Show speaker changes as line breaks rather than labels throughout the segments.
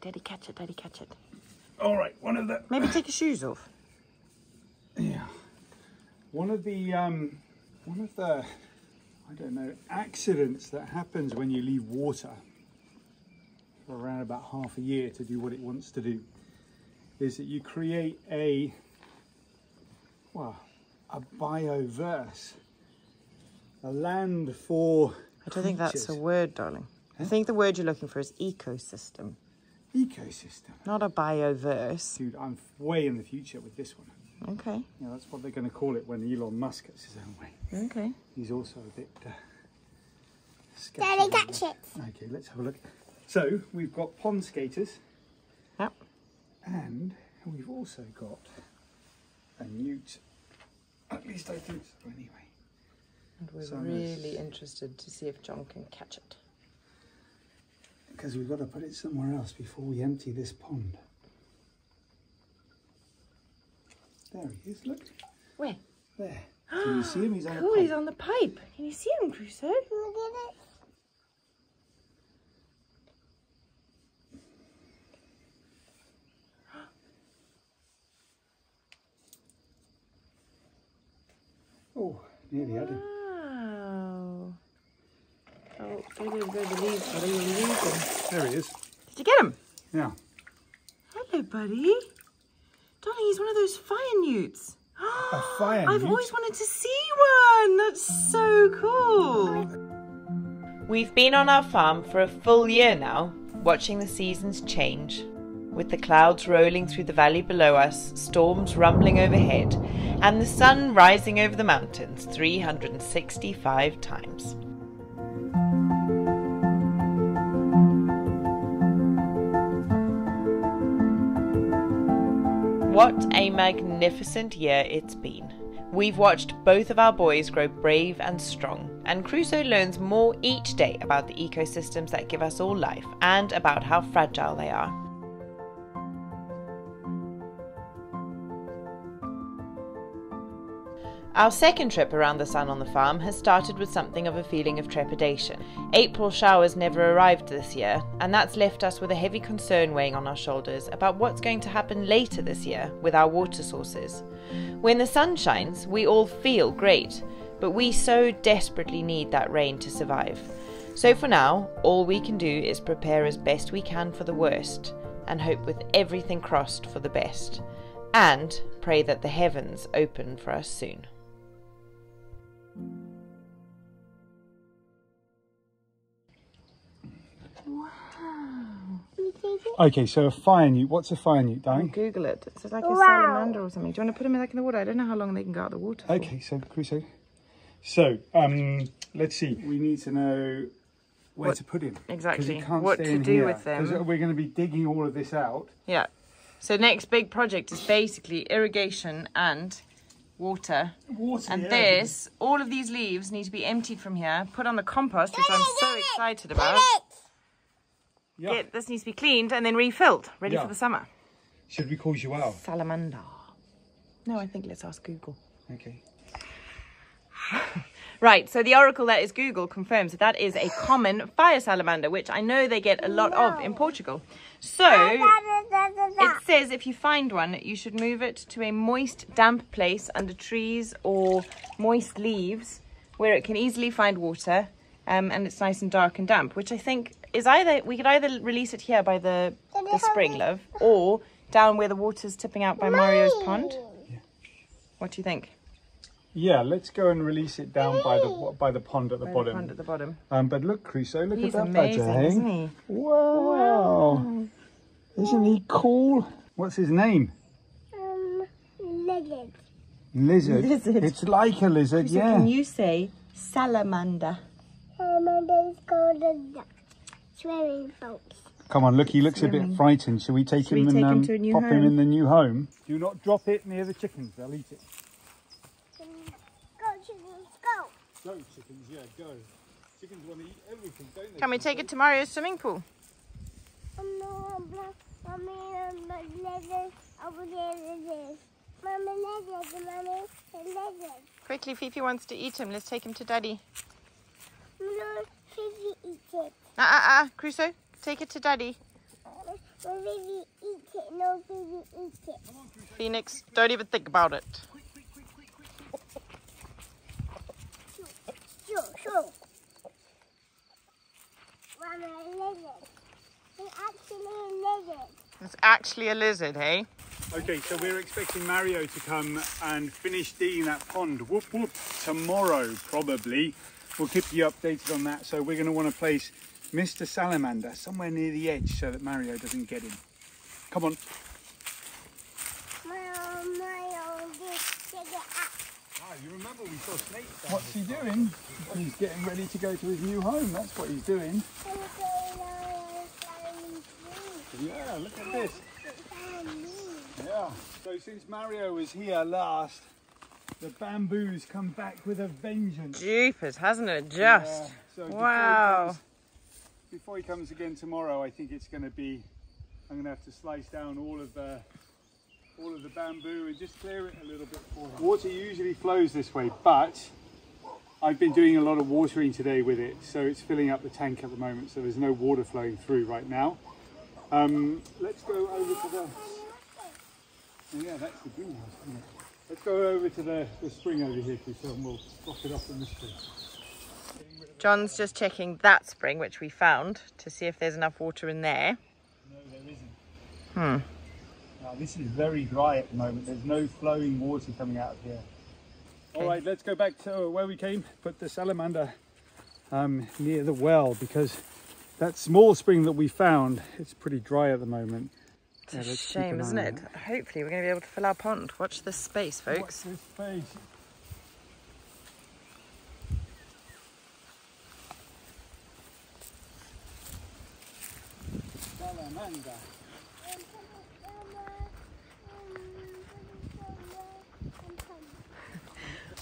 Daddy, catch it. Daddy, catch it.
All right, one of the...
Maybe take your shoes off.
Yeah. One of the, I don't know, accidents that happens when you leave water for around about half a year to do what it wants to do is that you create a bioverse, a land for
I don't think that's a
creatures.
word, darling. I think the word you're looking for is ecosystem.
Ecosystem.
Not a bioverse.
Dude, I'm way in the future with this one.
Okay.
Yeah, that's what they're going to call it when Elon Musk gets his own way.
Okay.
He's also a bit sketchy.
Daddy, catch it.
Okay, let's have a look. So, we've got pond skaters.
Yep.
And we've also got a newt. At least I think so, anyway.
And we're
So
really interested to see if John can catch it.
Because we've got to put it somewhere else before we empty this pond. There he is, look.
Where?
There. Can you see him? He's on
Cool,
the pipe.
he's on the pipe. Can you see him, Crusoe?
Look at it.
Oh, nearly had him.
Wow. Oh, there go the leaves. Are they leaving?
There he is.
Did you get him?
Yeah.
Hello, buddy. Darling, he's one of those fire newts.
A fire
I've
newt?
always wanted to see one. That's so cool. We've been on our farm for a full year now, watching the seasons change. With the clouds rolling through the valley below us, storms rumbling overhead, and the sun rising over the mountains 365 times. What a magnificent year it's been. We've watched both of our boys grow brave and strong, and Crusoe learns more each day about the ecosystems that give us all life and about how fragile they are. Our second trip around the sun on the farm has started with something of a feeling of trepidation. April showers never arrived this year, and that's left us with a heavy concern weighing on our shoulders about what's going to happen later this year with our water sources. When the sun shines, we all feel great, but we so desperately need that rain to survive. So for now, all we can do is prepare as best we can for the worst, and hope with everything crossed for the best, and pray that the heavens open for us soon.
Okay, so a fire newt. What's a fire newt, darling?
Google it. It's like a salamander or something. Do you want to put them in the water? I don't know how long they can go out of the water for.
Okay, so Crusoe. So, let's see. We need to know where to put him.
Exactly.
He can't
What
stay
to
in
do
here,
with them.
'cause we're going to be digging all of this out.
Yeah. So next big project is basically irrigation and water. And
yeah,
this, all of these leaves need to be emptied from here, put on the compost, which I'm so excited about.
Yeah.
This needs to be cleaned and then refilled, ready for the summer.
Should we call Joelle?
Salamander. No, I think let's ask Google.
Okay.
Right, so the oracle that is Google confirms that that is a common fire salamander, which I know they get a lot of in Portugal. So it says if you find one, you should move it to a moist, damp place under trees or moist leaves where it can easily find water, and it's nice and dark and damp, which I think is we could either release it here by the spring, love, or down where the water's tipping out by Mario's pond.
Yeah.
What do you think?
Yeah, let's go and release it down by the pond at the bottom.
Pond at the bottom.
But look, Crusoe, look
He's
at that
amazing,
badger,
isn't he?
Wow. Isn't he cool? What's his name?
Lizard.
Lizard.
Lizard.
It's like a lizard,
So
yeah.
can you say salamander?
Salamander is called a duck. Swimming boats.
Come on, look, he looks a bit frightened. Shall we take him
take him
and
to a new
pop him
home?
in the new home? Do not drop it near the chickens, they'll eat it.
Go, chickens, go.
Go, chickens, yeah, go. Chickens want to eat everything, don't they?
Can we take it to Mario's swimming pool?
No, Mommy, lizard. Over there it is. Mommy, lizard, Mommy, lizard.
Quickly, Fifi wants to eat him. Let's take him to Daddy.
No, Fifi eats it.
Crusoe, take it to Daddy.
No, baby, eat it. No, baby, eat it.
Phoenix, don't even think about it.
Sure. Mama, a lizard. It's actually a lizard.
It's actually a lizard, hey?
Okay, so we're expecting Mario to come and finish digging that pond. Whoop whoop. Tomorrow, probably. We'll keep you updated on that. So we're going to want to place Mr. Salamander somewhere near the edge so that Mario doesn't get him. Come on.
Mario, just dig it up.
Ah, you remember we saw snakes down. What's he doing? He's getting ready to go to his new home. That's what he's doing. Yeah, look at this. Yeah. So since Mario was here last, the bamboo's come back with a vengeance.
Jeepers, hasn't it just?
Yeah. So
wow.
Before he comes again tomorrow, I think it's going to be, I'm going to have to slice down all of the bamboo and just clear it a little bit for him. Water usually flows this way, but I've been doing a lot of watering today with it, so it's filling up the tank at the moment, so there's no water flowing through right now. Let's go over to the... Oh yeah, that's the greenhouse, isn't it? Let's go over to the spring over here, so we'll drop it off in the spring.
John's just checking that spring, which we found, to see if there's enough water in there.
No, there isn't. This is very dry at the moment. There's no flowing water coming out of here. Okay. All right, let's go back to where we came. Put the salamander near the well, because that small spring that we found, it's pretty dry at the moment.
It's a shame, isn't it? Hopefully we're going to be able to fill our pond. Watch this space, folks.
Watch this space. Salamander.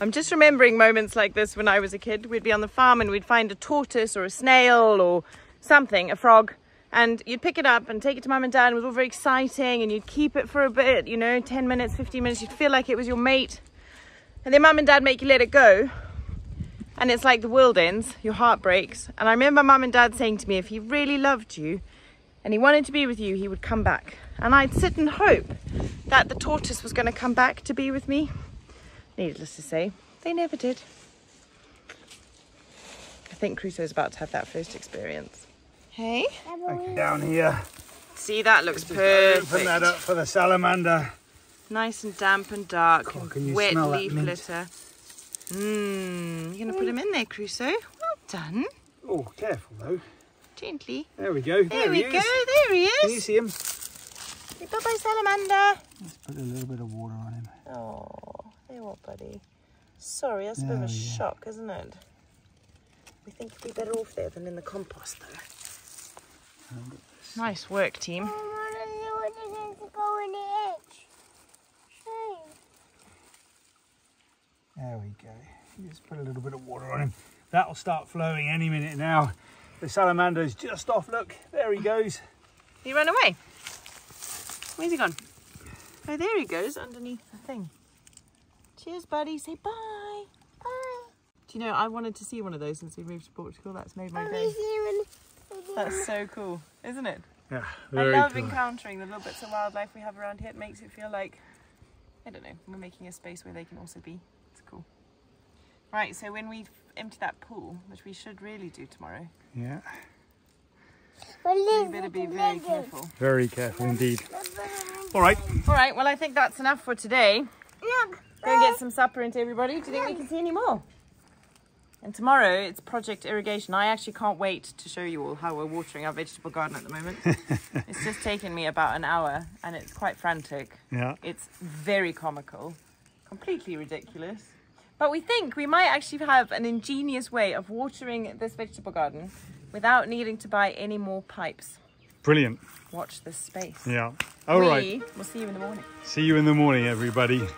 I'm just remembering moments like this when I was a kid. We'd be on the farm and we'd find a tortoise or a snail or something, a frog, and you'd pick it up and take it to mum and dad, and it was all very exciting, and you'd keep it for a bit, you know, 10 minutes, 15 minutes, you'd feel like it was your mate, and then mum and dad make you let it go, and it's like the world ends, your heart breaks. And I remember mum and dad saying to me, if he really loved you and he wanted to be with you, he would come back. And I'd sit and hope that the tortoise was going to come back to be with me. Needless to say, they never did. I think Crusoe's about to have that first experience. Hey?
Okay, down here.
See, that looks perfect.
Open that up for the salamander.
Nice and damp and dark,
God,
and
can you
wet
smell that
leaf
mint?
litter. You're going to put him in there, Crusoe. Well done.
Oh, careful though.
Gently.
There we go.
There we go. There he is.
Can you see him?
Say bye-bye, salamander.
Let's put a little bit of water on him.
Oh, there you are, buddy. Alright, that's a bit of a shock, isn't it? We think you'd be better off there than in the compost, though. Nice work, team.
There we go. Just put a little bit of water on him. That'll start flowing any minute now. The salamander's just off. Look, there he goes.
He ran away. Where's he gone? Oh, there he goes, underneath the thing. Cheers, buddy. Say bye. Bye. Do you know, I wanted to see one of those since we moved to Portugal. That's made my day. That's so cool, isn't it?
Yeah,
I love encountering the little bits of wildlife we have around here. It makes it feel like, I don't know, we're making a space where they can also be. It's cool. Right, so when we empty that pool, which we should really do tomorrow.
Yeah.
We better be very careful.
Very careful indeed. All right.
All right, well, I think that's enough for today.
Look.
Go and get some supper into everybody. Do you think we can see any more? And tomorrow it's Project Irrigation. I actually can't wait to show you all how we're watering our vegetable garden at the moment. It's just taken me about an hour and it's quite frantic.
Yeah.
It's very comical, completely ridiculous. But we think we might actually have an ingenious way of watering this vegetable garden without needing to buy any more pipes.
Brilliant.
Watch this space.
Yeah. All right.
We'll see you in the morning.
See you in the morning, everybody.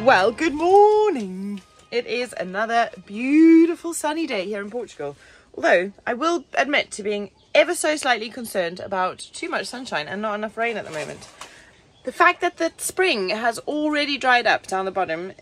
Well, good morning. It is another beautiful sunny day here in Portugal. Although I will admit to being ever so slightly concerned about too much sunshine and not enough rain at the moment. The fact that the spring has already dried up down the bottom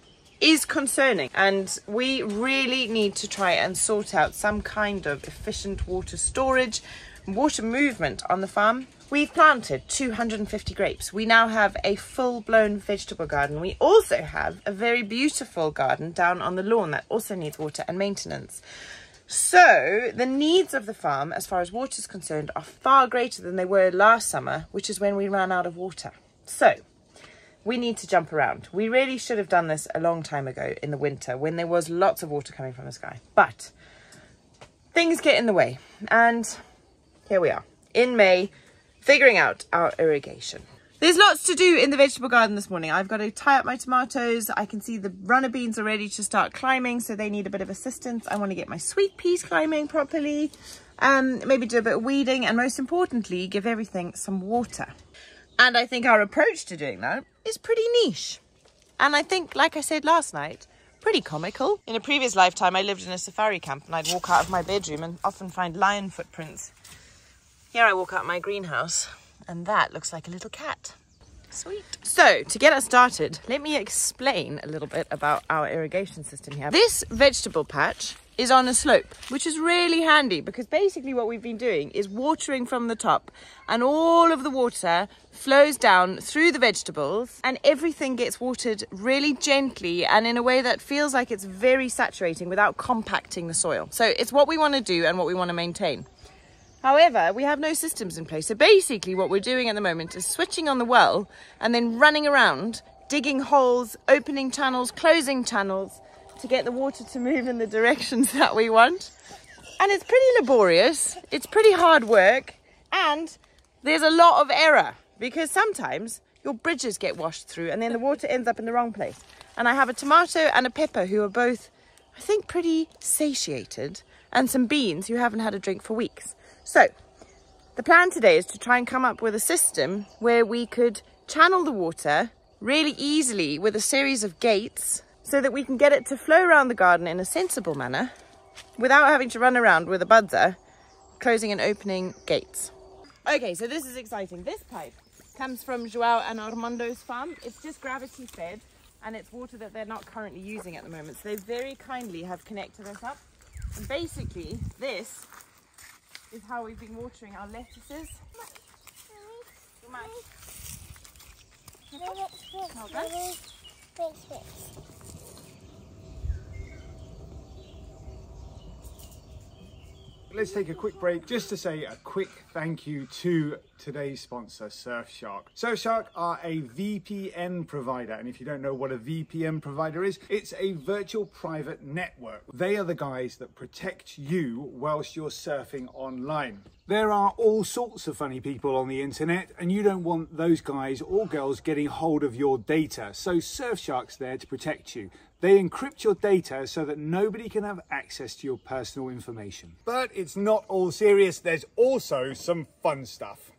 is concerning, and we really need to try and sort out some kind of efficient water storage, water movement on the farm. We've planted 250 grapes. We now have a full-blown vegetable garden. We also have a very beautiful garden down on the lawn that also needs water and maintenance. So the needs of the farm as far as water is concerned are far greater than they were last summer, which is when we ran out of water. So we need to jump around. We really should have done this a long time ago in the winter when there was lots of water coming from the sky. But things get in the way, and here we are in May, figuring out our irrigation. There's lots to do in the vegetable garden this morning. I've got to tie up my tomatoes. I can see the runner beans are ready to start climbing, so they need a bit of assistance. I want to get my sweet peas climbing properly, maybe do a bit of weeding, and most importantly, give everything some water. And I think our approach to doing that is pretty niche. And I think, like I said last night, pretty comical. In a previous lifetime, I lived in a safari camp, and I'd walk out of my bedroom and often find lion footprints. Here I walk out my greenhouse, and that looks like a little cat. Sweet. So, to get us started, let me explain a little bit about our irrigation system here. This vegetable patch is on a slope, which is really handy because basically what we've been doing is watering from the top, and all of the water flows down through the vegetables, and everything gets watered really gently and in a way that feels like it's very saturating without compacting the soil. So it's what we want to do and what we want to maintain. However, we have no systems in place. So basically what we're doing at the moment is switching on the well and then running around, digging holes, opening channels, closing channels to get the water to move in the directions that we want. And it's pretty laborious, it's pretty hard work, and there's a lot of error because sometimes your bridges get washed through and then the water ends up in the wrong place. And I have a tomato and a pepper who are both, I think, pretty satiated, and some beans who haven't had a drink for weeks. So the plan today is to try and come up with a system where we could channel the water really easily with a series of gates so that we can get it to flow around the garden in a sensible manner without having to run around with a buzzer, closing and opening gates. Okay, so this is exciting. This pipe comes from João and Armando's farm. It's just gravity fed, and it's water that they're not currently using at the moment. So they very kindly have connected us up. And basically, this is how we've been watering our lettuces.
Let's take a quick break just to say a quick thank you to today's sponsor, Surfshark. Surfshark are a VPN provider, and if you don't know what a VPN provider is, it's a virtual private network. They are the guys that protect you whilst you're surfing online. There are all sorts of funny people on the internet, and you don't want those guys or girls getting hold of your data, so Surfshark's there to protect you. They encrypt your data so that nobody can have access to your personal information. But it's not all serious, there's also some fun stuff.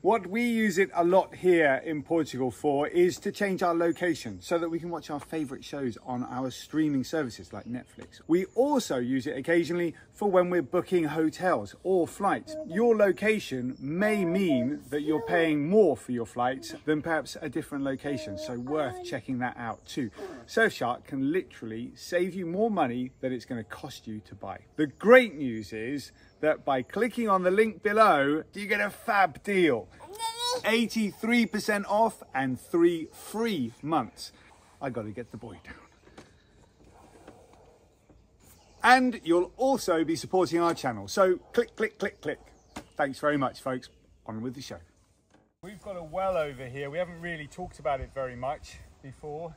What we use it a lot here in Portugal for is to change our location so that we can watch our favourite shows on our streaming services like Netflix. We also use it occasionally for when we're booking hotels or flights. Your location may mean that you're paying more for your flights than perhaps a different location, so worth checking that out too. Surfshark can literally save you more money than it's going to cost you to buy. The great news is that by clicking on the link below, you get a fab deal. 83% off and 3 free months. I got to get the boy down. And you'll also be supporting our channel. So click, click, click, click. Thanks very much, folks. On with the show. We've got a well over here. We haven't really talked about it very much before,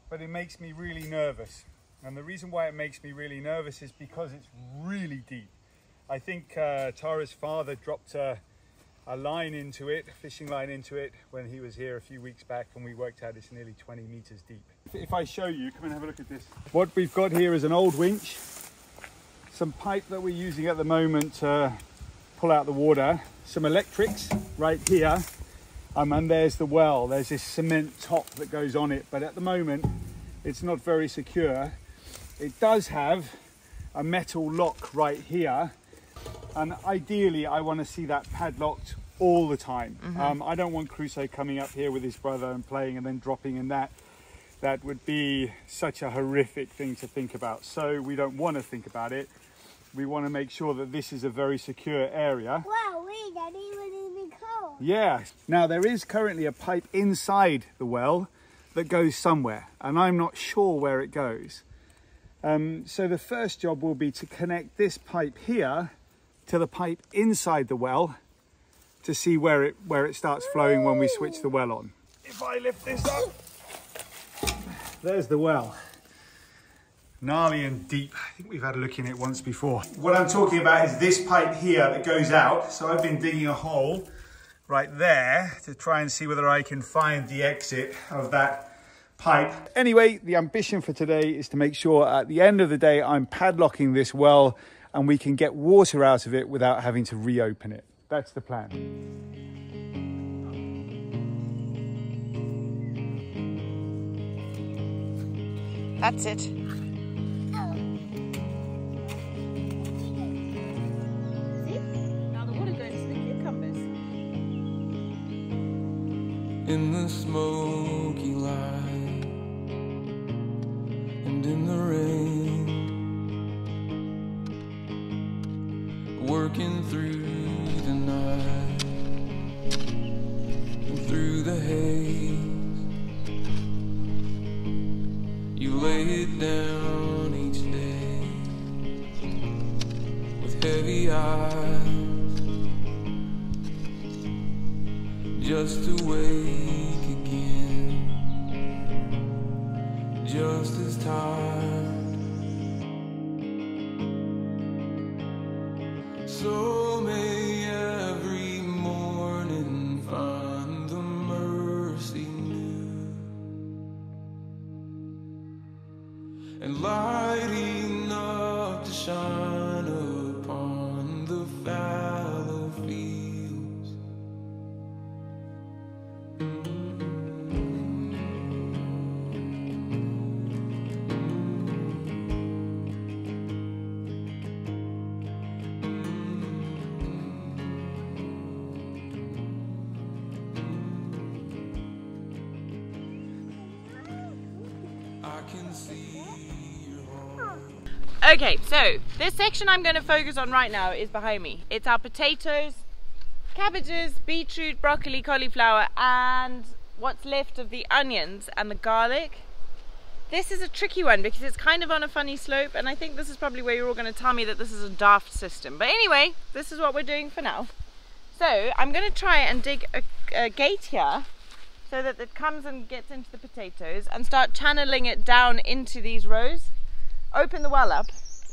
but it makes me really nervous. And the reason why it makes me really nervous is because it's really deep. I think Tara's father dropped a line into it, a fishing line into it, when he was here a few weeks back, and we worked out it's nearly 20 meters deep. If I show you, come and have a look at this. What we've got here is an old winch, some pipe that we're using at the moment to pull out the water, some electrics right here. And there's the well. There's this cement top that goes on it, but at the moment it's not very secure. It does have a metal lock right here, and ideally I want to see that padlocked all the time. I don't want Crusoe coming up here with his brother and playing and then dropping in that. That would be such a horrific thing to think about. So we don't want to think about it. We want to make sure that this is a very secure area.
Wow, wait, that even cold.
Yeah. Now there is currently a pipe inside the well that goes somewhere, and I'm not sure where it goes. So the first job will be to connect this pipe here to the pipe inside the well to see where it starts flowing when we switch the well on. If I lift this up, there's the well. Gnarly and deep. I think we've had a look in it once before. What I'm talking about is this pipe here that goes out. So I've been digging a hole right there to try and see whether I can find the exit of that pipe. Anyway, the ambition for today is to make sure at the end of the day I'm padlocking this well and we can get water out of it without having to reopen it. That's the plan.
That's it. Now the water goes to the cucumbers.
In the smoky light and in the rain, working through the night and through the haze, you lay it down each day with heavy eyes, just to wake again, just as tired. So may every morning find the mercy new, and light enough to shine upon the fallow fields. I can see your heart.
Okay, so this section I'm going to focus on right now is behind me. It's our potatoes, cabbages, beetroot, broccoli, cauliflower, and what's left of the onions and the garlic. This is a tricky one because it's kind of on a funny slope, and I think this is probably where you're all going to tell me that this is a daft system. But anyway, this is what we're doing for now. So I'm going to try and dig a gate here so that it comes and gets into the potatoes, and start channeling it down into these rows. Open the well up,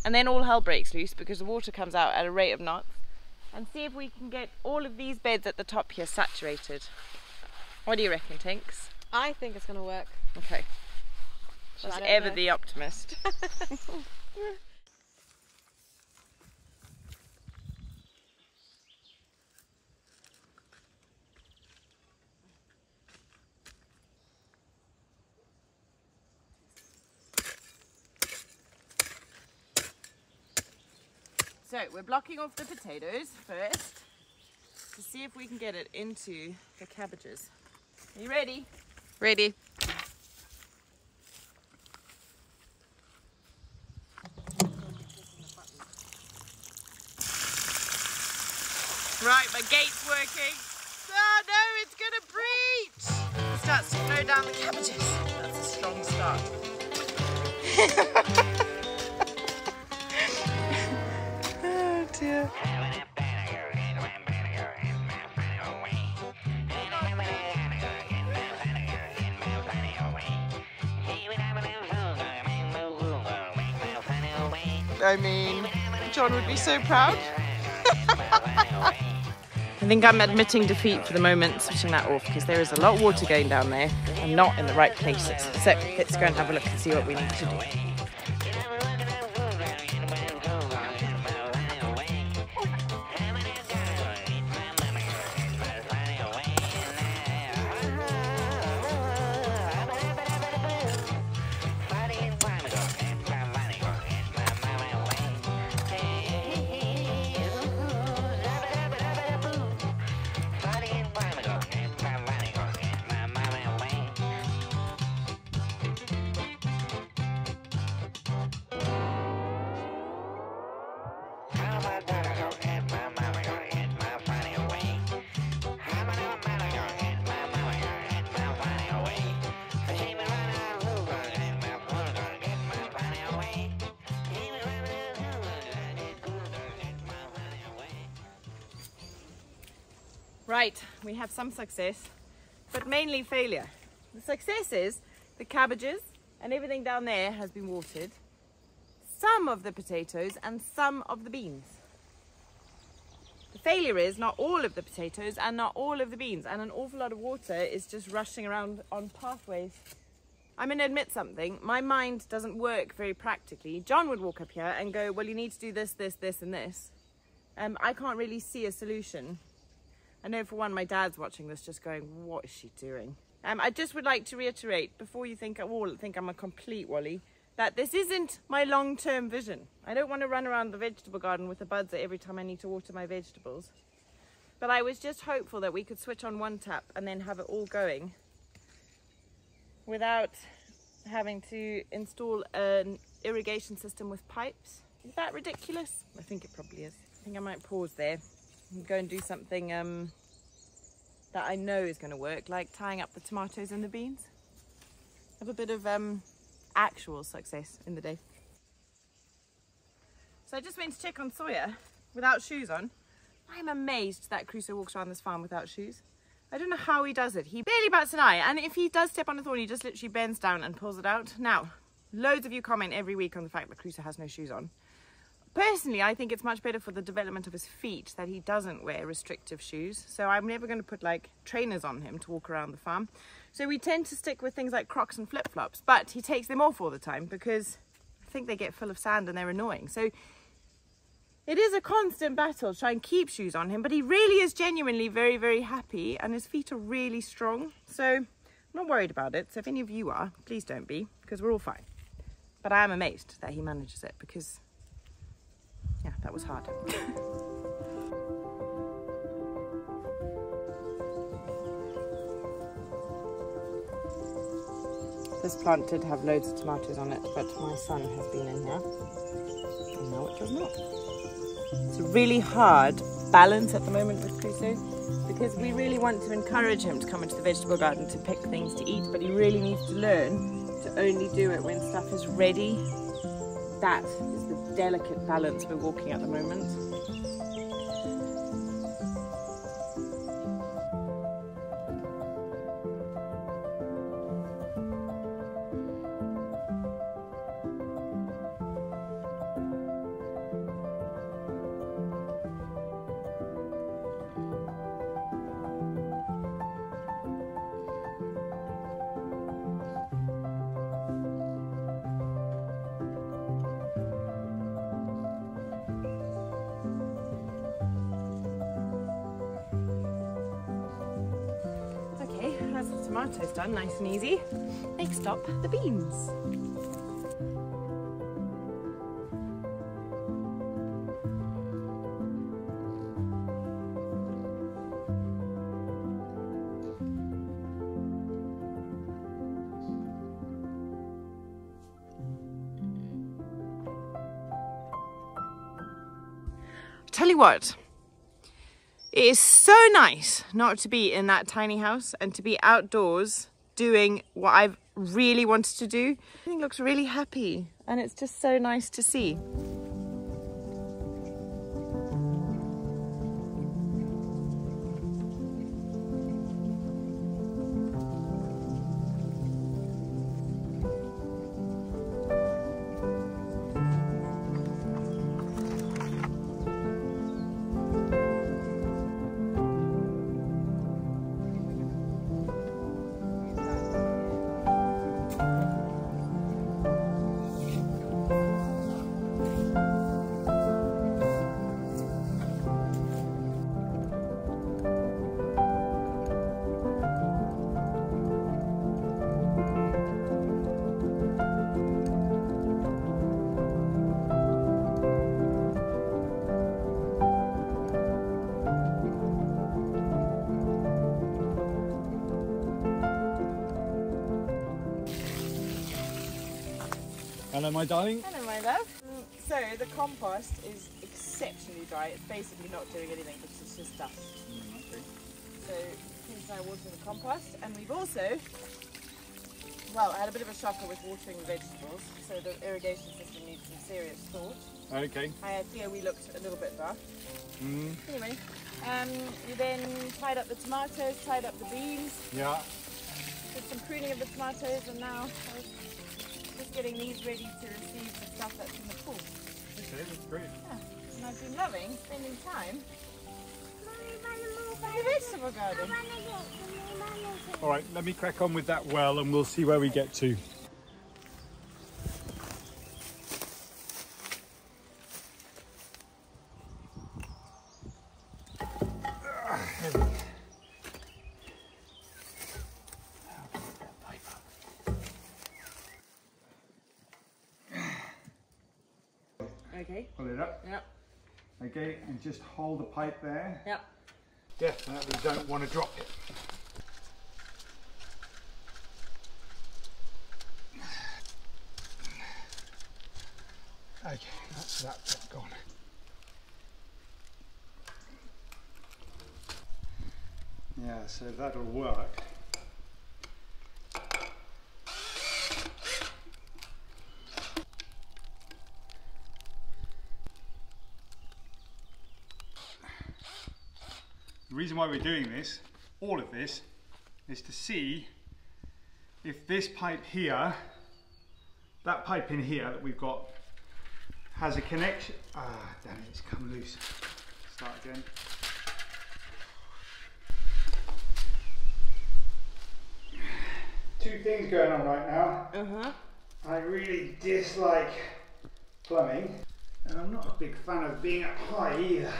and then all hell breaks loose because the water comes out at a rate of knots, and see if we can get all of these beds at the top here saturated. What do you reckon, Tinks?
I think it's going to work.
Okay.
But
She's
I don't
ever
know.
the optimist. So we're blocking off the potatoes first to see if we can get it into the cabbages. Are you ready?
Ready.
Right, my gate's working. Oh no, it's gonna breach! It starts to flow down the cabbages. That's a strong start. Oh dear. I mean, John would be so proud. I think I'm admitting defeat for the moment, switching that off, because there is a lot of water going down there and not in the right places. So let's go and have a look and see what we need to do. Right, we have some success, but mainly failure. The success is the cabbages and everything down there has been watered. Some of the potatoes and some of the beans. The failure is not all of the potatoes and not all of the beans, and an awful lot of water is just rushing around on pathways. I'm going to admit something. My mind doesn't work very practically. John would walk up here and go, well, you need to do this, this, this, and this. I can't really see a solution. I know for one, my dad's watching this just going, what is she doing? I just would like to reiterate, before you think I'm a complete wally, that this isn't my long-term vision. I don't want to run around the vegetable garden with a buzzer every time I need to water my vegetables. But I was just hopeful that we could switch on one tap and then have it all going without having to install an irrigation system with pipes. Is that ridiculous? I think it probably is. I think I might pause there and go and do something that I know is going to work, like tying up the tomatoes and the beans. Have a bit of actual success in the day. So I just went to check on Sawyer without shoes on. I'm amazed that Crusoe walks around this farm without shoes. I don't know how he does it. He barely bats an eye, and if he does step on a thorn, he just literally bends down and pulls it out. Now, loads of you comment every week on the fact that Crusoe has no shoes on. Personally, I think it's much better for the development of his feet that he doesn't wear restrictive shoes. So I'm never going to put like trainers on him to walk around the farm. So we tend to stick with things like Crocs and flip-flops, but he takes them off all the time because I think they get full of sand and they're annoying. So it is a constant battle to try and keep shoes on him, but he really is genuinely very, very happy and his feet are really strong. So I'm not worried about it. So if any of you are, please don't be, because we're all fine. But I am amazed that he manages it because, yeah, that was hard. This plant did have loads of tomatoes on it, but my son has been in here, and now it does not. It's a really hard balance at the moment with Crusoe, because we really want to encourage him to come into the vegetable garden to pick things to eat, but he really needs to learn to only do it when stuff is ready. That is the delicate balance we're walking at the moment. That's the tomatoes done, nice and easy. Next stop, the beans. Tell you what. It is so nice not to be in that tiny house and to be outdoors doing what I've really wanted to do. Everything looks really happy and it's just so nice to see.
Hello, my darling.
Hello, my love. So the compost is exceptionally dry. It's basically not doing anything because it's just dust.
Okay.
So Kids and I watering the compost, and we've also, well, I had a bit of a shocker with watering the vegetables, so the irrigation system needs some serious thought.
Okay.
I fear we looked a little bit dark. Anyway, You then tied up the tomatoes, tied up the beans,
Yeah.
did some pruning of the tomatoes, and now I was just getting these ready to receive the stuff that's in the pool.
Okay, that's great.
Yeah. And I've been loving spending time in the vegetable garden.
All right, let me crack on with that well and we'll see where we get to.
Okay.
Pull it up.
Yep.
Okay, and just hold the pipe there.
Yep.
Definitely don't want to drop it. Okay, that's that bit gone. Yeah, so that'll work. The reason why we're doing this, all of this, is to see if this pipe here, that pipe in here that we've got, has a connection. Ah, damn it, it's come loose. Start again. Two things going on right now. I really dislike plumbing, and I'm not a big fan of being up high either.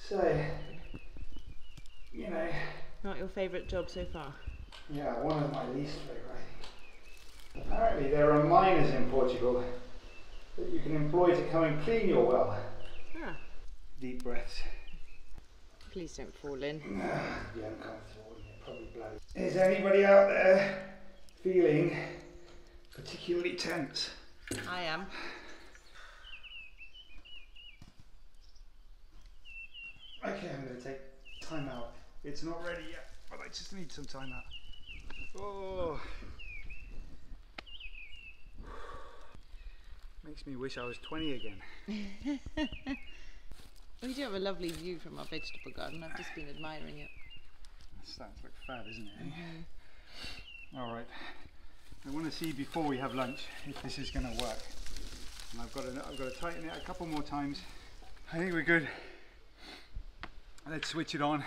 So, you know.
Not your favourite job so far?
Yeah, one of my least favourite, I think. Apparently there are miners in Portugal that you can employ to come and clean your well.
Ah.
Deep breaths.
Please don't fall in.
You haven't come forward, it probably blows. Is anybody out there feeling particularly tense?
I am.
Okay, I'm going to take time out. It's not ready yet, but I just need some time out. Oh. Makes me wish I was 20 again.
We do have a lovely view from our vegetable garden. I've just been admiring it.
It's starting to look fab, isn't it? All right. I want to see before we have lunch if this is going to work. And I've got to tighten it a couple more times. I think we're good. Let's switch it on and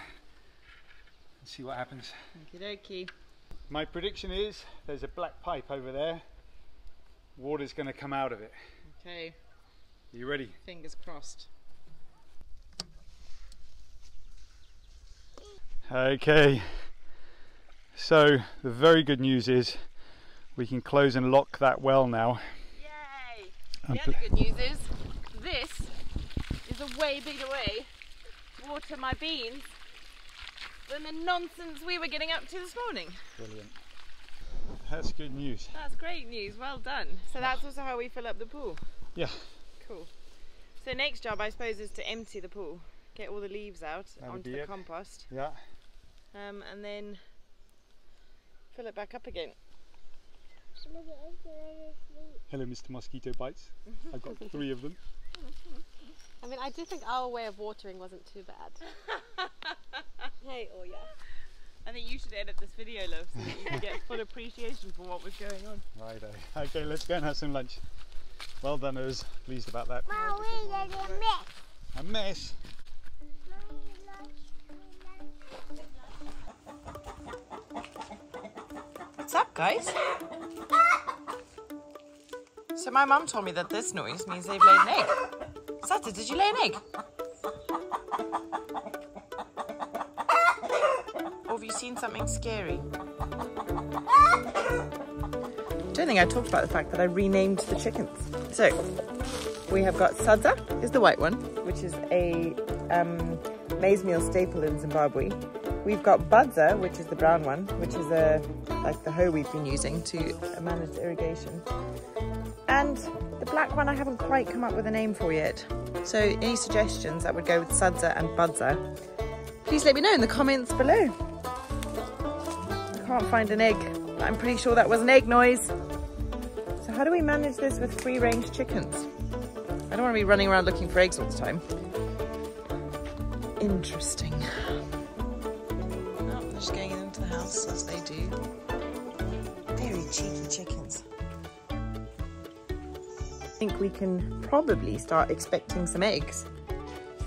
see what happens.
Okie dokie.
My prediction is there's a black pipe over there. Water's going to come out of it.
Okay.
You ready?
Fingers crossed.
Okay. So the very good news is we can close and lock that well now.
Yay! The other good news is this is a way bigger way to water my beans than the nonsense we were getting up to this morning.
Brilliant. That's good news.
That's great news, well done. So that's also how we fill up the pool?
Yeah.
Cool. So next job I suppose is to empty the pool, get all the leaves out onto the compost.
Yeah.
And then fill it back up again.
Hello Mr. Mosquito Bites. I've got 3 of them.
I mean, I do think our way of watering wasn't too bad. Hey, oh yeah.
I think you should edit this video, love, so that you can get full appreciation for what was going on.
Righto. Okay, let's go and have some lunch. Well done, us. Pleased about that.
Mom, we did a mess.
A mess.
What's up, guys? So my mum told me that this noise means they've laid an egg. Sata, did you lay an egg? Or have you seen something scary? I don't think I talked about the fact that I renamed the chickens. So, we have got Sadza, is the white one, which is a maize meal staple in Zimbabwe. We've got Budza, which is the brown one, which is like the hoe we've been using to manage the irrigation. And the black one I haven't quite come up with a name for yet. So any suggestions that would go with Sadza and Budza, please let me know in the comments below. I can't find an egg, but I'm pretty sure that was an egg noise. So how do we manage this with free-range chickens? I don't want to be running around looking for eggs all the time. interesting. Oh, they're just going into the house as they do. Very cheeky chickens. I think we can probably start expecting some eggs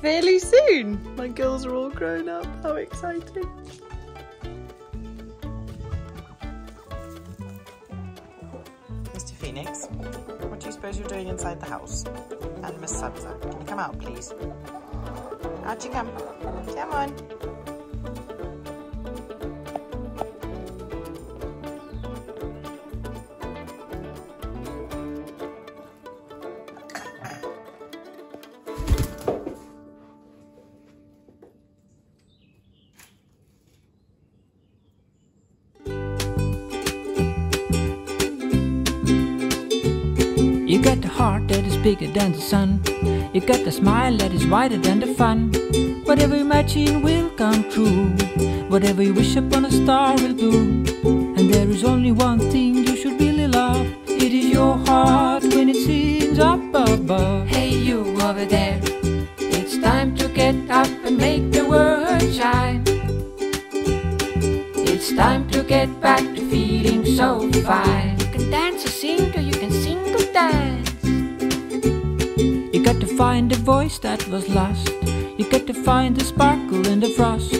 fairly soon. My girls are all grown up. How exciting. Mr. Phoenix, what do you suppose you're doing inside the house? And Miss Sabza, can you come out, please? Out you come. Come on.
You got the heart that is bigger than the sun. You got the smile that is wider than the fun. Whatever you imagine will come true. Whatever you wish upon a star will do. And there is only one thing you should really love. It is your heart when it sings up above. Hey you over there, it's time to get up and make the world shine. It's time to get back to feeling so fine. You can dance or sing, or you can sing or dance. You got to find the voice that was lost. You got to find the sparkle in the frost.